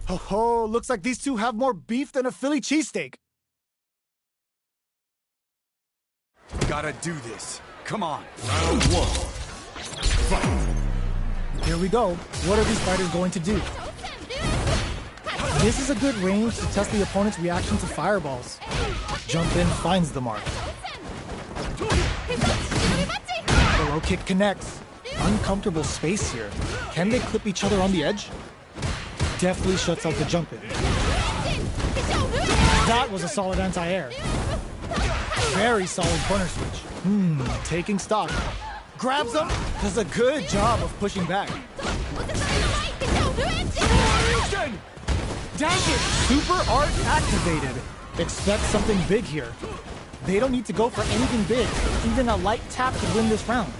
Ho ho, looks like these two have more beef than a Philly cheesesteak. Gotta do this. Come on. Round one. Fight. Here we go. What are these fighters going to do? This is a good range to test the opponent's reaction to fireballs. Jump in finds the mark. The low kick connects. Uncomfortable space here. Can they clip each other on the edge? Deftly shuts out the jump in. That was a solid anti-air. Very solid corner switch. Taking stock. Grabs him, does a good job of pushing back. Dang it! Super art activated. Expect something big here. They don't need to go for anything big. Even a light tap to win this round.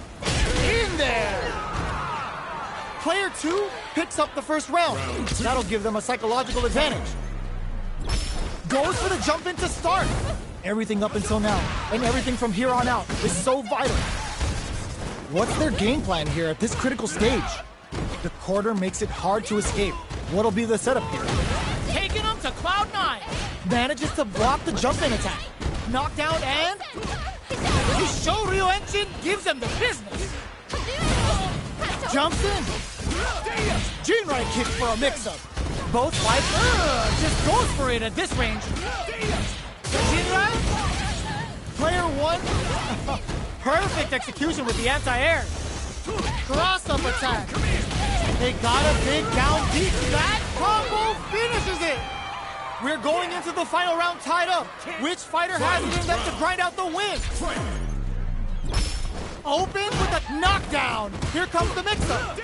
In there! Player 2 picks up the first round. That'll give them a psychological advantage. Goes for the jump in to start. Everything up until now, and everything from here on out, is so vital. What's their game plan here at this critical stage? The quarter makes it hard to escape. What'll be the setup here? Taking him to Cloud 9. Manages to block the jump-in attack. Knockdown and... His Shoryu engine gives him the business. Jumps in. Jinrai kick for a mix-up. Both fights Just goes for it at this range. Jinrai? Player 1. Perfect execution with the anti-air. Cross-up attack. They got a big down deep. That combo finishes it. We're going into the final round tied up. Which fighter has it in them to grind out the win? Open with a knockdown. Here comes the mix-up.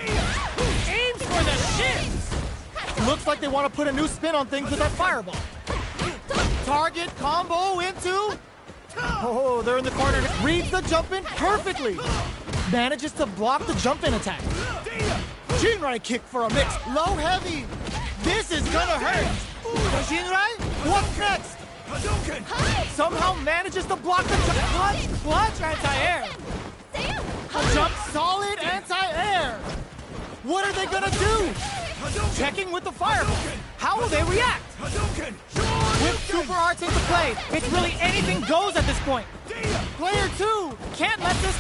Aims for the shins. Looks like they want to put a new spin on things with that fireball. Target combo into... Oh, they're in the corner. Reads the jump-in perfectly. Manages to block the jump-in attack. Jinrai kick for a mix. Low heavy. This is gonna hurt. Jinrai, what's next? Somehow manages to block the clutch anti-air. A jump solid anti-air. What are they gonna do? Checking with the fireball. How will they react? With super arts into play, it's really anything goes at this point. Player 2 can't let this...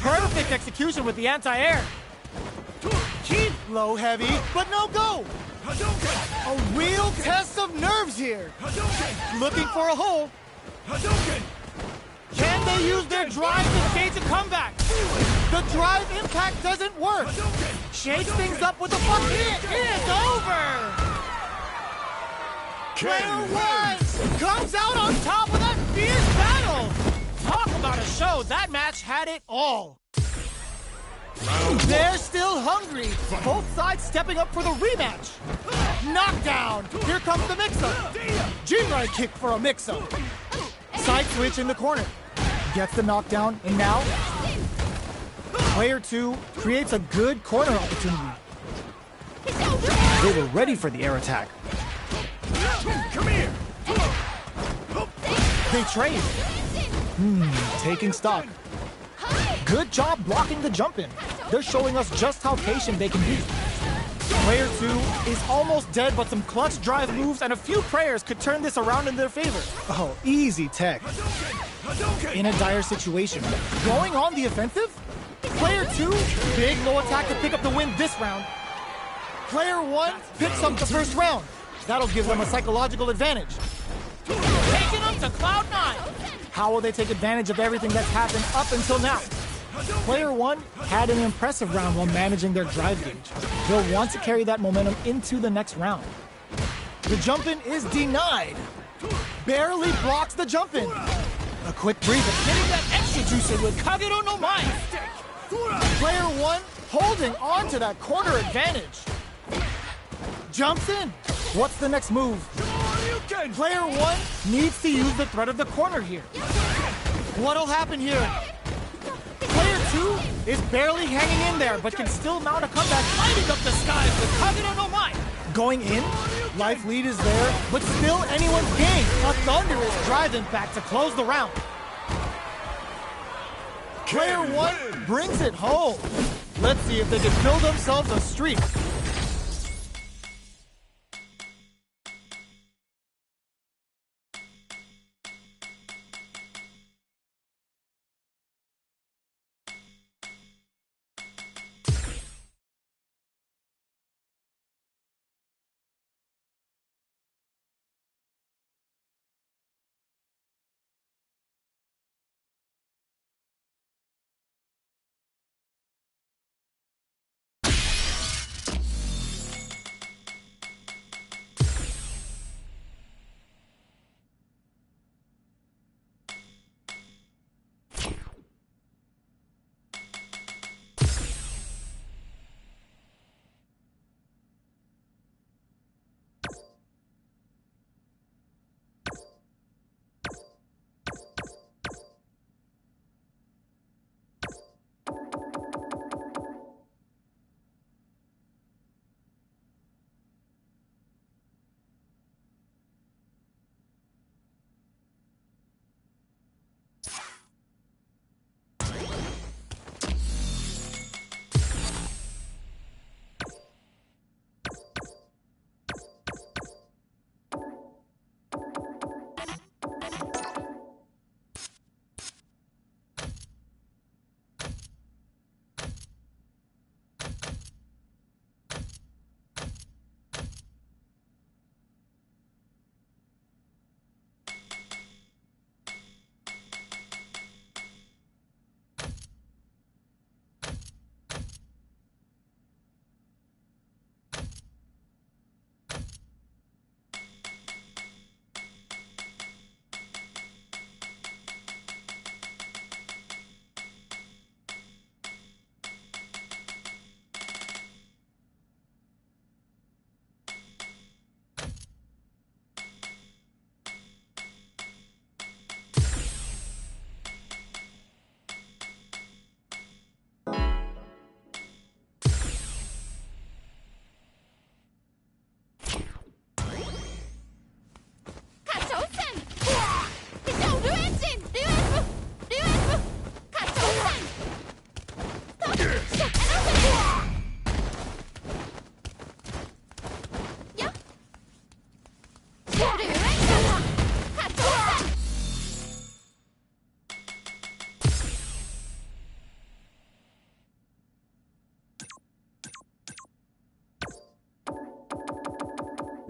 Perfect execution with the anti-air. Keep low heavy, but no go. A real test of nerves here. Looking for a hole. Can they use their drive to stage a comeback? The drive impact doesn't work. Shakes things up with a fuck hit. It's over. Player 1 comes out on top of that fierce battle. Talk about a show. That match had it all. They're still hungry. Both sides stepping up for the rematch. Knockdown. Here comes the mix-up. Jinrai kick for a mix-up. Side switch in the corner. Gets the knockdown, and now Player 2 creates a good corner opportunity. They were ready for the air attack. Come here. They trade. Taking stock. Good job blocking the jump in. They're showing us just how patient they can be. Player 2 is almost dead, but some clutch drive moves and a few prayers could turn this around in their favor. Oh, easy tech. In a dire situation. Going on the offensive? Player 2, big low attack to pick up the win this round. Player 1 picks up the first round. That'll give them a psychological advantage. Taking them to Cloud 9. How will they take advantage of everything that's happened up until now? Player 1 had an impressive round while managing their drive gauge. They'll want to carry that momentum into the next round. The jump-in is denied. Barely blocks the jump-in. A quick breather. Getting that extra juice in with Kagero no Mai. Player 1 holding on to that corner advantage. Jumps in. What's the next move? Player 1 needs to use the threat of the corner here. What'll happen here? Player 2 is barely hanging in there, but can still mount a comeback. Lighting up the skies with Kagero no Mai. Going in, life lead is there, but still anyone's game. A thunderous drive impact to close the round. Player 1 brings it home. Let's see if they can build themselves a streak.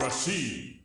Rashid.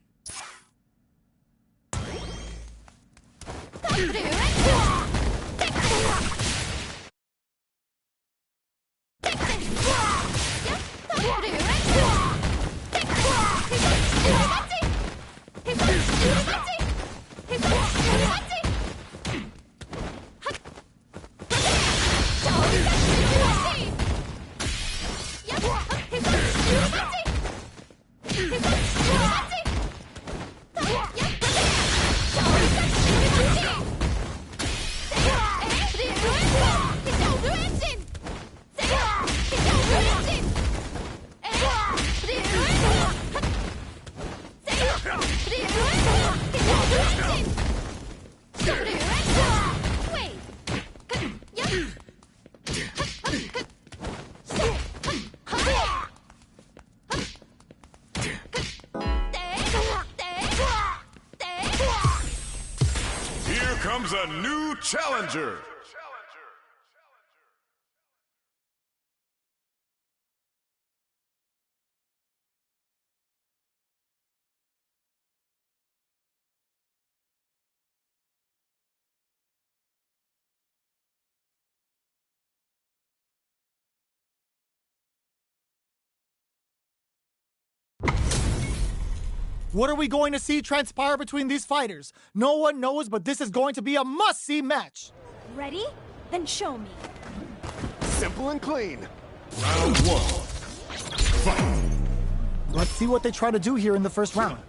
Here comes a new challenger. What are we going to see transpire between these fighters? No one knows, but this is going to be a must-see match. Ready? Then show me. Simple and clean. Round one. Fight. Let's see what they try to do here in the first round.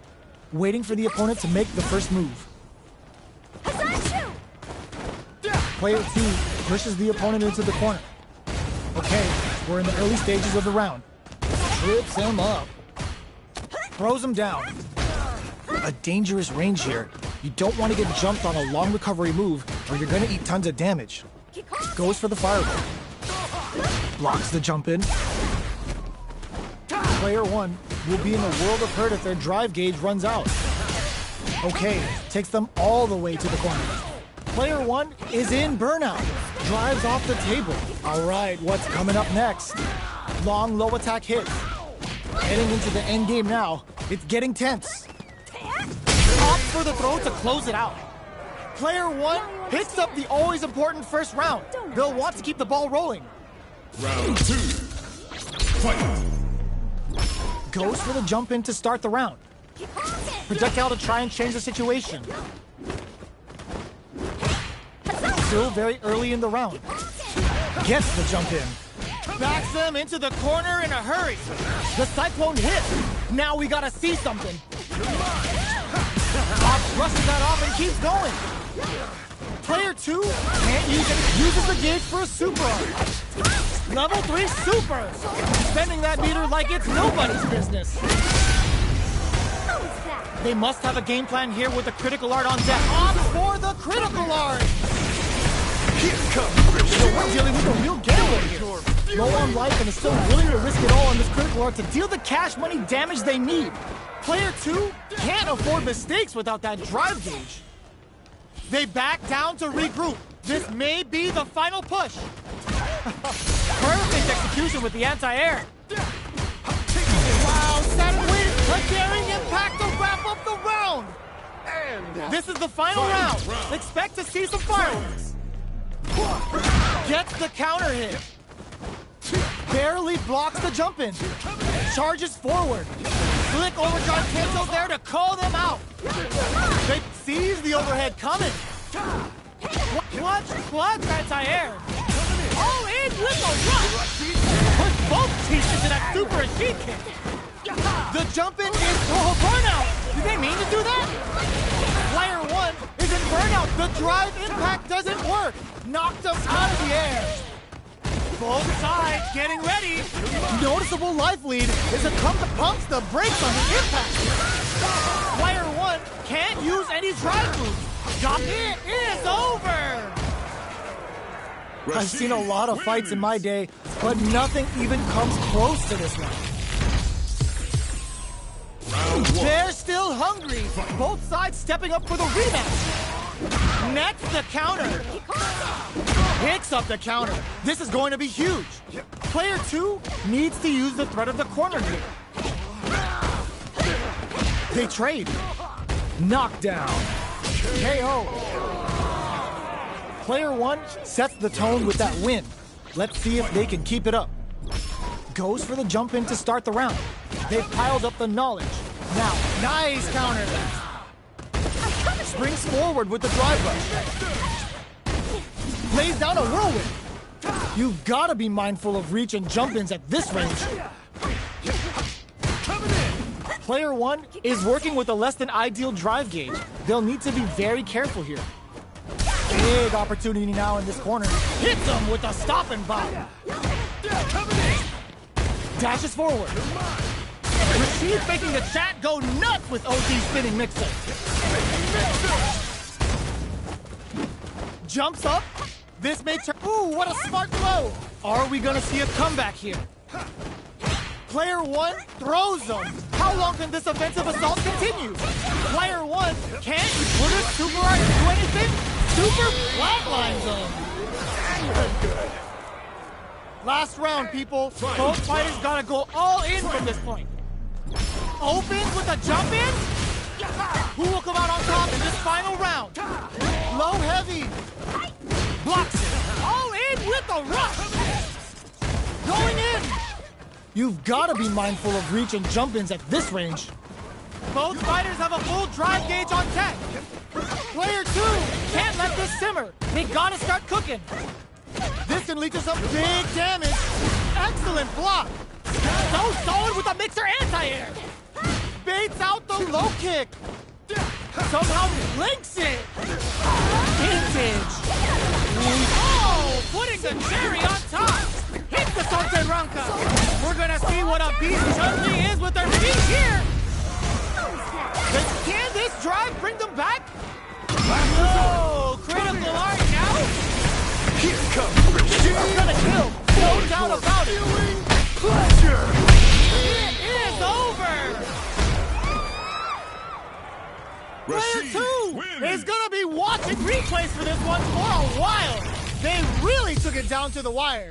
Waiting for the opponent to make the first move. Hazanshu! Player 2 pushes the opponent into the corner. Okay, we're in the early stages of the round. Trips him up. Throws him down. A dangerous range here. You don't want to get jumped on a long recovery move or you're going to eat tons of damage. Goes for the fireball. Blocks the jump in. Player 1 will be in a world of hurt if their drive gauge runs out. Okay, takes them all the way to the corner. Player 1 is in burnout. Drives off the table. All right, what's coming up next? Long low attack hit. Heading into the end game now. It's getting tense. Opts for the throw to close it out. Player 1 picks up the always important first round. They'll want to keep the ball rolling. Round two. Fight. Goes for the jump in to start the round. Projectile to try and change the situation. Still very early in the round. Gets the jump in. Backs them into the corner in a hurry. The Cyclone hit. Now we gotta see something. Ops brushes that off and keeps going. Player 2 can't use it. Uses the gauge for a super art. Level 3 super. Spending that meter like it's nobody's business. They must have a game plan here with the critical art on deck. Ops for the critical art. Here comes So we're dealing with a real getaway here. Low on life and is still willing to risk it all on this critical art to deal the cash money damage they need. Player 2 can't afford mistakes without that drive gauge. They back down to regroup. This may be the final push. Perfect execution with the anti-air. Wow, Saturn wins a daring impact to wrap up the round. This is the final round. Expect to see some fireworks. Gets the counter hit. Barely blocks the jump in. Charges forward. Slick overdrive cancel there to call them out. They sees the overhead coming. Clutch anti-air. All in with a rush. Put both teeth into that super Rashid kick. The jump in is burnout. Did they mean to do that? Player 1 is in burnout. The drive impact doesn't work. Knocked him out of the air. Both sides getting ready. Noticeable life lead as it pumps the brakes on the impact. Player 1 can't use any drive moves. It is over. I've seen a lot of fights in my day, but nothing even comes close to this one. They're still hungry. Both sides stepping up for the rematch. Next, the counter. Picks up the counter. This is going to be huge. Player 2 needs to use the threat of the corner here. They trade. Knockdown. KO. Player 1 sets the tone with that win. Let's see if they can keep it up. Goes for the jump in to start the round. They've piled up the knowledge. Now, nice counter. Springs forward with the drive rush. Lays down a whirlwind. You've got to be mindful of reach and jump-ins at this range. Player 1 is working with a less than ideal drive gauge. They'll need to be very careful here. Big opportunity now in this corner. Hits them with a stop and bomb. Dashes forward. Rashid making the chat go nuts with OT spinning mixer. Jumps up. This may turn. Ooh, what a smart throw. Are we gonna see a comeback here? Player 1 throws them. How long can this offensive assault continue? Player 1 can't. Will this super art do anything? Super flatlines them. Last round, people. Both fighters gotta go all in from this point. Opens with a jump in. Who will come out on top in this final round? Low heavy. Blocks it. All in with a rush. Going in. You've got to be mindful of reach and jump-ins at this range. Both fighters have a full drive gauge on tech. Player 2 can't let this simmer. They gotta start cooking. This can lead to some big damage. Excellent block. So solid with a mixer anti-air. Baits out the low kick. Somehow links it. Vintage. Oh, putting the cherry on top. Hit the Sunset Ranka. We're gonna see what a beast Chun-Li is with her feet here. Can this drive bring them back? Oh, critical art now. Here comes She's gonna kill. No doubt about it. pleasure. It is over. Player 2 is gonna be watching replays for this one for a while. They really took it down to the wire.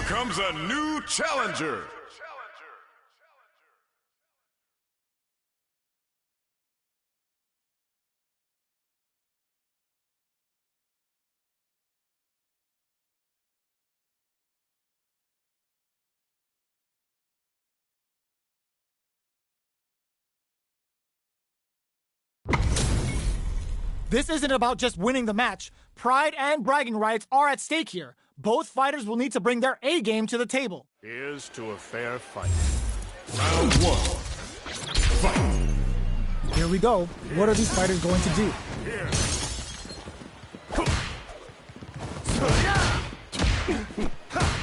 Comes a new challenger. This isn't about just winning the match. Pride and bragging rights are at stake here. Both fighters will need to bring their A game to the table. Here's to a fair fight. Round 1. Fight. Here we go. What are these fighters going to do?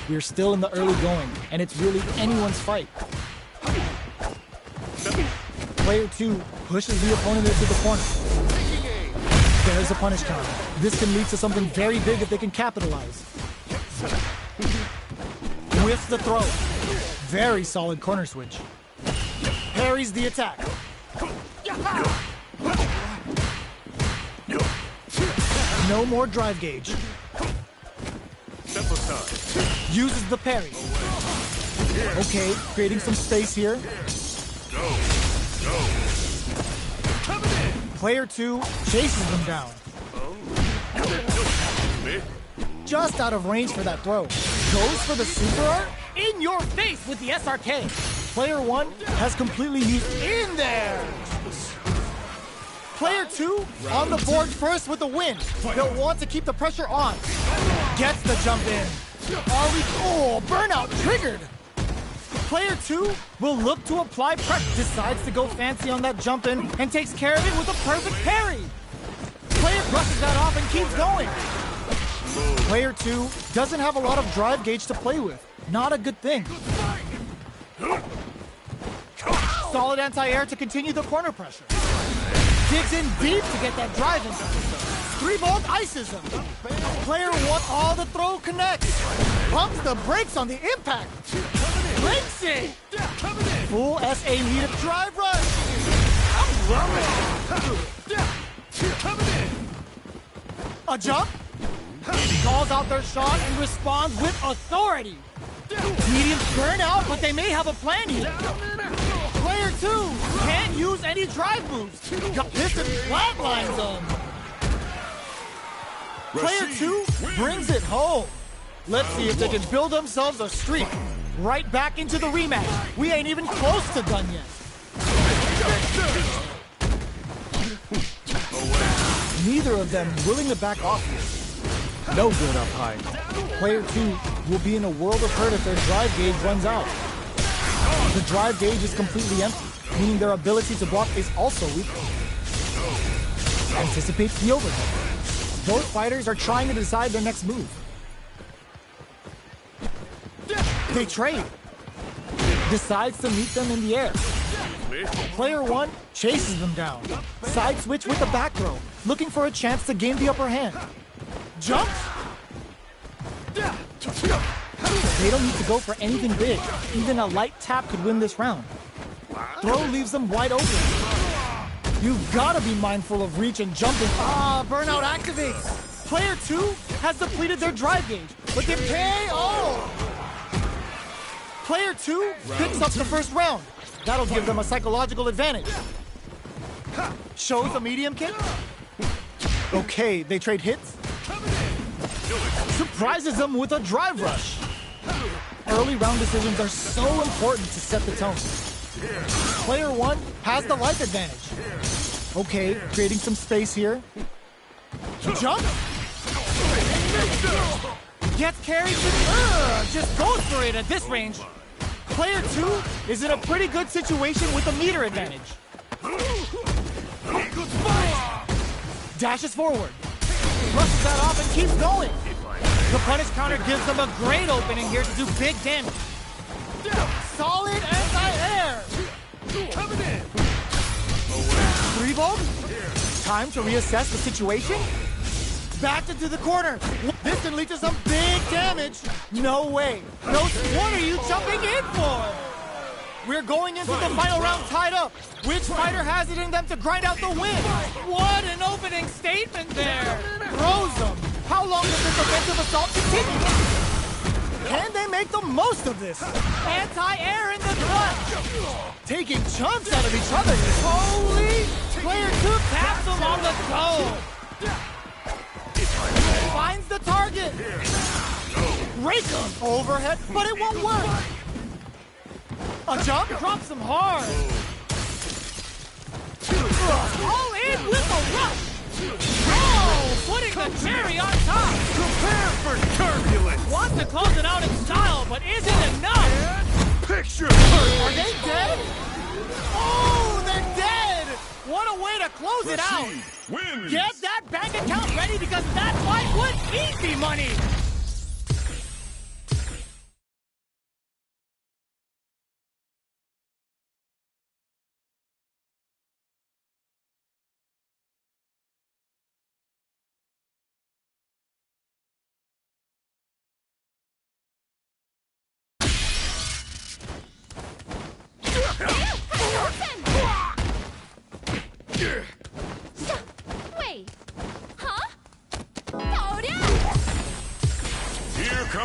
We're still in the early going, and it's really anyone's fight. Player 2 pushes the opponent into the corner. There's a punish counter. This can lead to something very big if they can capitalize. With the throw. Very solid corner switch. Parries the attack. No more drive gauge. Uses the parry. Okay, creating some space here. Player 2 chases them down. Just out of range for that throw. Goes for the super art. In your face with the SRK. Player 1 has completely used in there. Player 2 on the board first with a win. They'll want to keep the pressure on. Gets the jump in. Oh, burnout triggered. Player 2 will look to apply pressure. Decides to go fancy on that jump in and takes care of it with a perfect parry. Player brushes that off and keeps going. Player 2 doesn't have a lot of drive gauge to play with. Not a good thing. Solid anti-air to continue the corner pressure. Digs in deep to get that drive in. 3-volt ices him. Player 1, the throw connects. Pumps the brakes on the impact. Breaks it. Full SA needed drive rush. A jump. Calls out their shot and responds with authority. Mediums burn out, but they may have a plan here. Player 2 can't use any drive moves. Got piston flatlines them. Player 2 brings it home. Let's see if they can build themselves a streak. Right back into the rematch. We ain't even close to done yet. Neither of them willing to back off here. No good up high. Player 2 will be in a world of hurt if their drive gauge runs out. The drive gauge is completely empty, meaning their ability to block is also weak. Anticipates the overhead. Both fighters are trying to decide their next move. They trade. Decides to meet them in the air. Player 1 chases them down. Side switch with the back throw, looking for a chance to gain the upper hand. Jumps. They don't need to go for anything big. Even a light tap could win this round. Throw leaves them wide open. You've got to be mindful of reach and jumping. Burnout activates. Player 2 has depleted their drive gauge, but they pay all. Player 2 picks up the first round. That'll give them a psychological advantage. Shows a medium kick. Okay, they trade hits. Surprises them with a drive rush. Early round decisions are so important to set the tone. Player 1 has the life advantage. Okay, creating some space here. Jump. Gets carried to just goes for it at this range. Player 2 is in a pretty good situation with a meter advantage. Dashes forward. Brushes that off and keeps going. The punish counter gives them a great opening here to do big damage. Solid anti-air. 3-volt. Time to reassess the situation. Backed into the corner. This can lead to some big damage. No way. No, what are you jumping in for? We're going into the final round tied up. Which fighter has it in them to grind out the win? What an opening statement there. Throws them. How long does this offensive assault continue? Can they make the most of this? Anti-air in the clutch. Taking chunks out of each other. Holy! Player 2 taps them on the toe. Finds the target. Rake him. Overhead, but it won't work. A jump drops him hard. All in with a rush. Oh, putting the cherry on top. Prepare for turbulence. Wants to close it out in style, but isn't enough. Picture Are they dead? Oh, they're dead. What a way to close it out. wins. Get that bank account ready because that fight was easy money.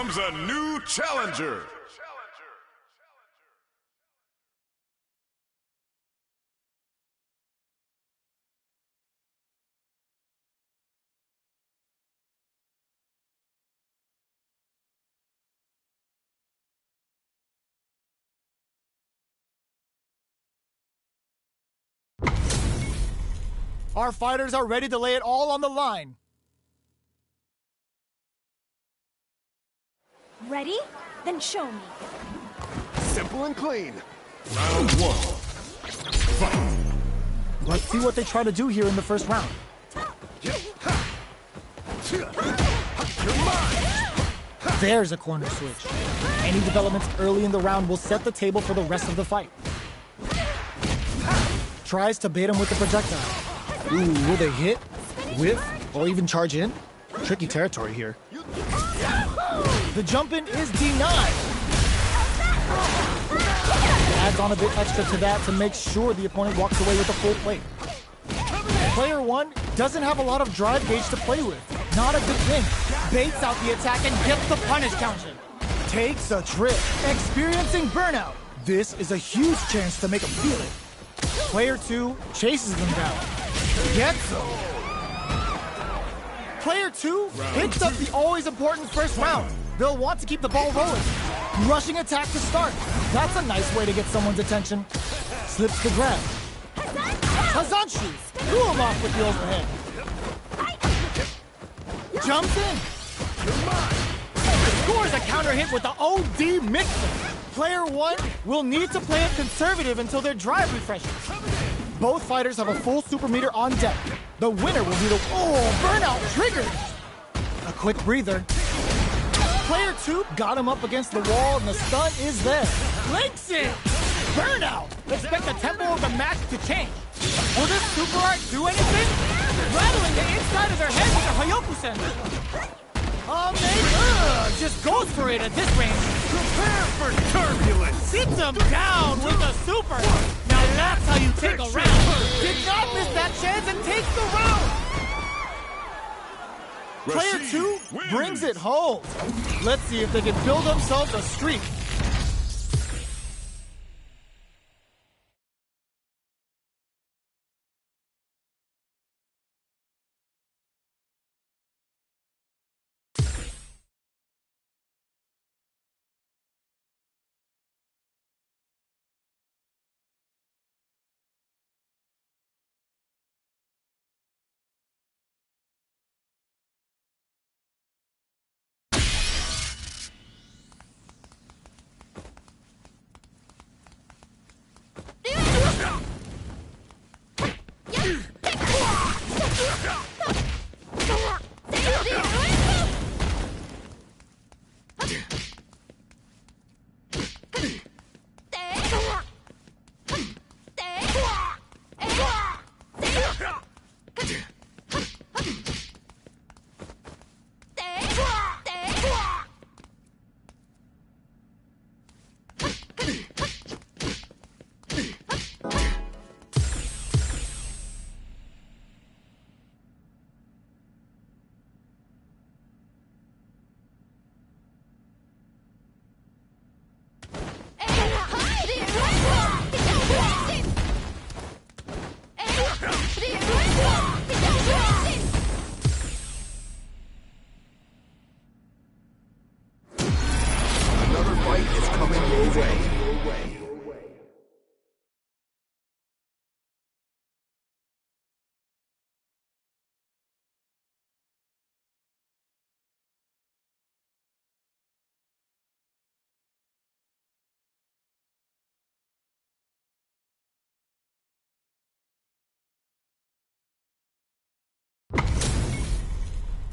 comes a new challenger. Our fighters are ready to lay it all on the line. Ready? Then show me. Simple and clean. Round one. Fight. Let's see what they try to do here in the first round. There's a corner switch. Any developments early in the round will set the table for the rest of the fight. Tries to bait him with the projectile. Ooh, will they hit, whiff, or even charge in? Tricky territory here. The jump-in is denied. Adds on a bit extra to that to make sure the opponent walks away with a full plate. Player one doesn't have a lot of drive gauge to play with. Not a good thing. Baits out the attack and gets the punish counter. Takes a trip, experiencing burnout. This is a huge chance to make him feel it. Player two chases them down. Gets them. Player two picks up the always important first round. They'll want to keep the ball rolling. Rushing attack to start. That's a nice way to get someone's attention. Slips the grab. Hazanshi! Cool him off with the overhead. Jumps in. Scores a counter hit with the OD mixer. Player one will need to play it conservative until their drive refreshes. Both fighters have a full super meter on deck. The winner will be the... Oh, burnout triggered! A quick breather. Player two got him up against the wall and the stun is there. Links it! Burnout! Expect the tempo of the match to change. Will this super art do anything? Rattling the inside of their head with a Hyokusen. Just goes for it at this range. Prepare for turbulence. Sits him down with a super. Now that's how you take a round. Did not miss that chance and takes the round. Player two brings it home. Let's see if they can build themselves a streak.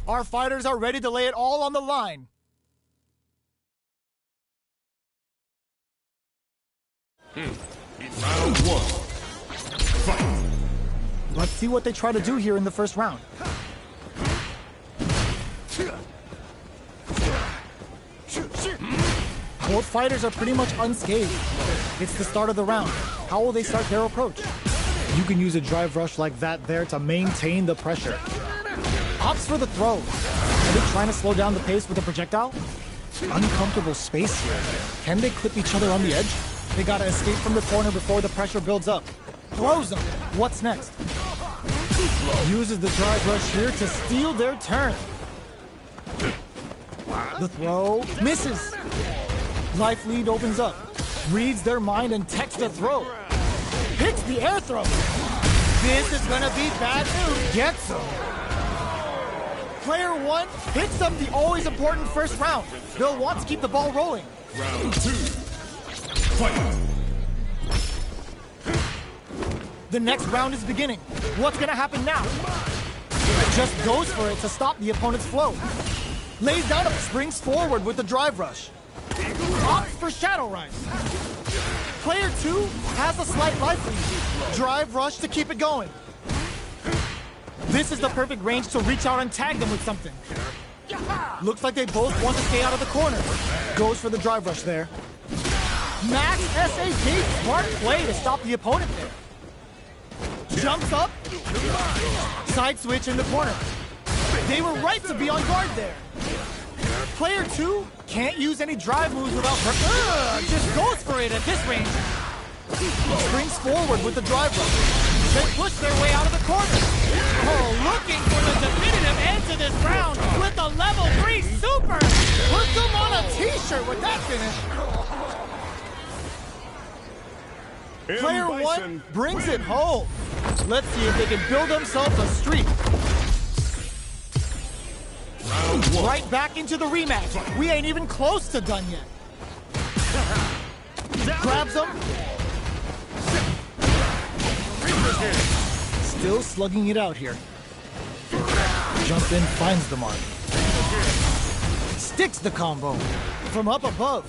Our fighters are ready to lay it all on the line. Round one. Fight. Let's see what they try to do here in the first round. Both fighters are pretty much unscathed. It's the start of the round. How will they start their approach? You can use a drive rush like that there to maintain the pressure. Opts for the throw. Are they trying to slow down the pace with a projectile? Uncomfortable space here. Can they clip each other on the edge? They gotta escape from the corner before the pressure builds up. Throws them. What's next? Uses the drive rush here to steal their turn. The throw misses. Life lead opens up. Reads their mind and texts a throw. Hits the air throw. This is gonna be bad news. Gets him. Player one hits up the always important first round. They'll want to keep the ball rolling. Round 2. Fight. The next round is beginning. What's gonna happen now? Just goes for it to stop the opponent's flow. Lays down a springs forward with the drive rush. Opts for Shadow Rise. Player two has a slight life lead. Drive rush to keep it going. This is the perfect range to reach out and tag them with something. Looks like they both want to stay out of the corner. Goes for the drive rush there. Max SAP, smart play to stop the opponent there. Jumps up. Side switch in the corner. They were right to be on guard there. Player two can't use any drive moves without Just goes for it at this range. springs forward with the drive rush. They push their way out of the corner. Oh, looking for the definitive end to this round with a level 3 super. Put them on a t-shirt with that finish. Player one brings it home. Let's see if they can build themselves a streak. Right back into the rematch. We ain't even close to done yet. Grabs him. Still slugging it out here. Jump in, finds the mark. Sticks the combo from up above.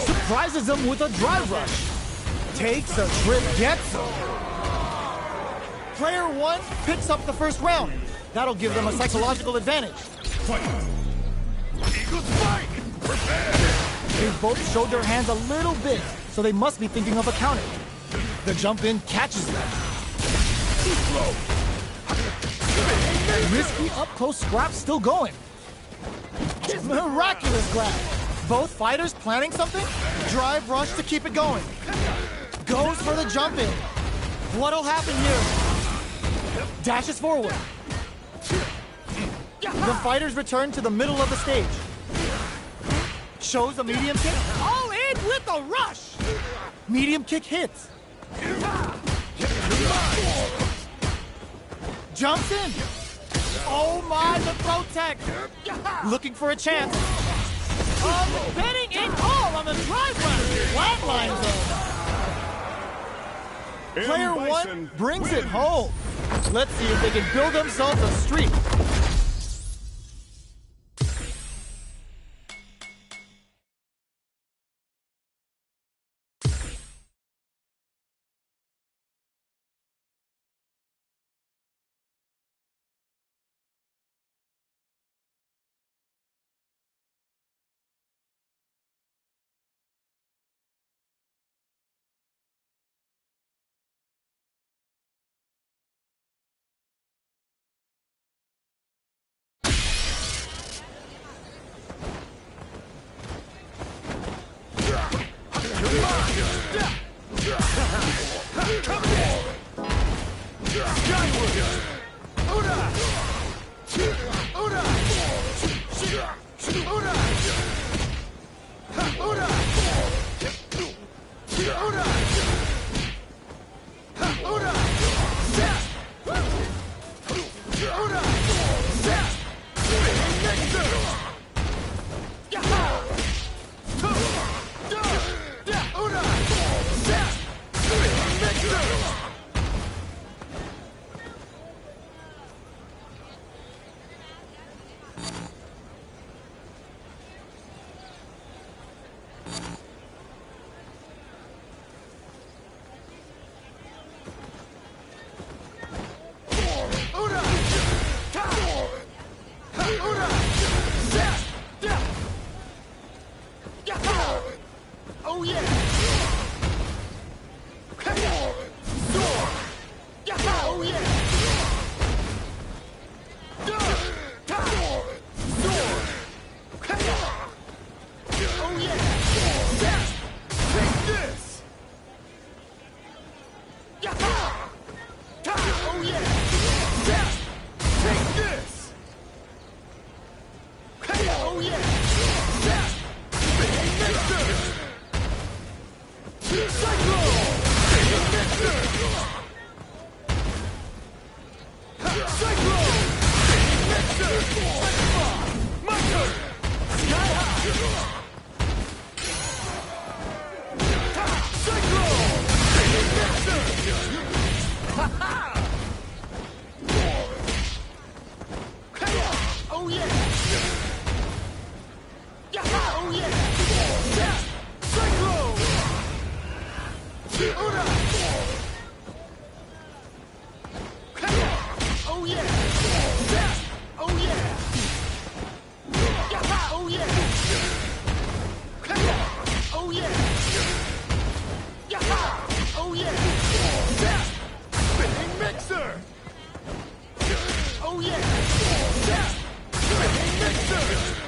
Surprises him with a drive rush. Takes a trip, gets him. Player one picks up the first round. That'll give them a psychological advantage. Eagle spike. They've both showed their hands a little bit, so they must be thinking of a counter. The jump in catches them. Risky up close scrap still going. Miraculous grab. Both fighters planning something? Drive rush to keep it going. Goes for the jump in. What'll happen here? Dashes forward. The fighters return to the middle of the stage. Shows a medium kick. All in with a rush. Medium kick hits. Jumps in. Oh my, the protect. Looking for a chance. Betting it all on the drive run. Flatline zone. Player one brings it home. Let's see if they can build themselves a streak. Fight!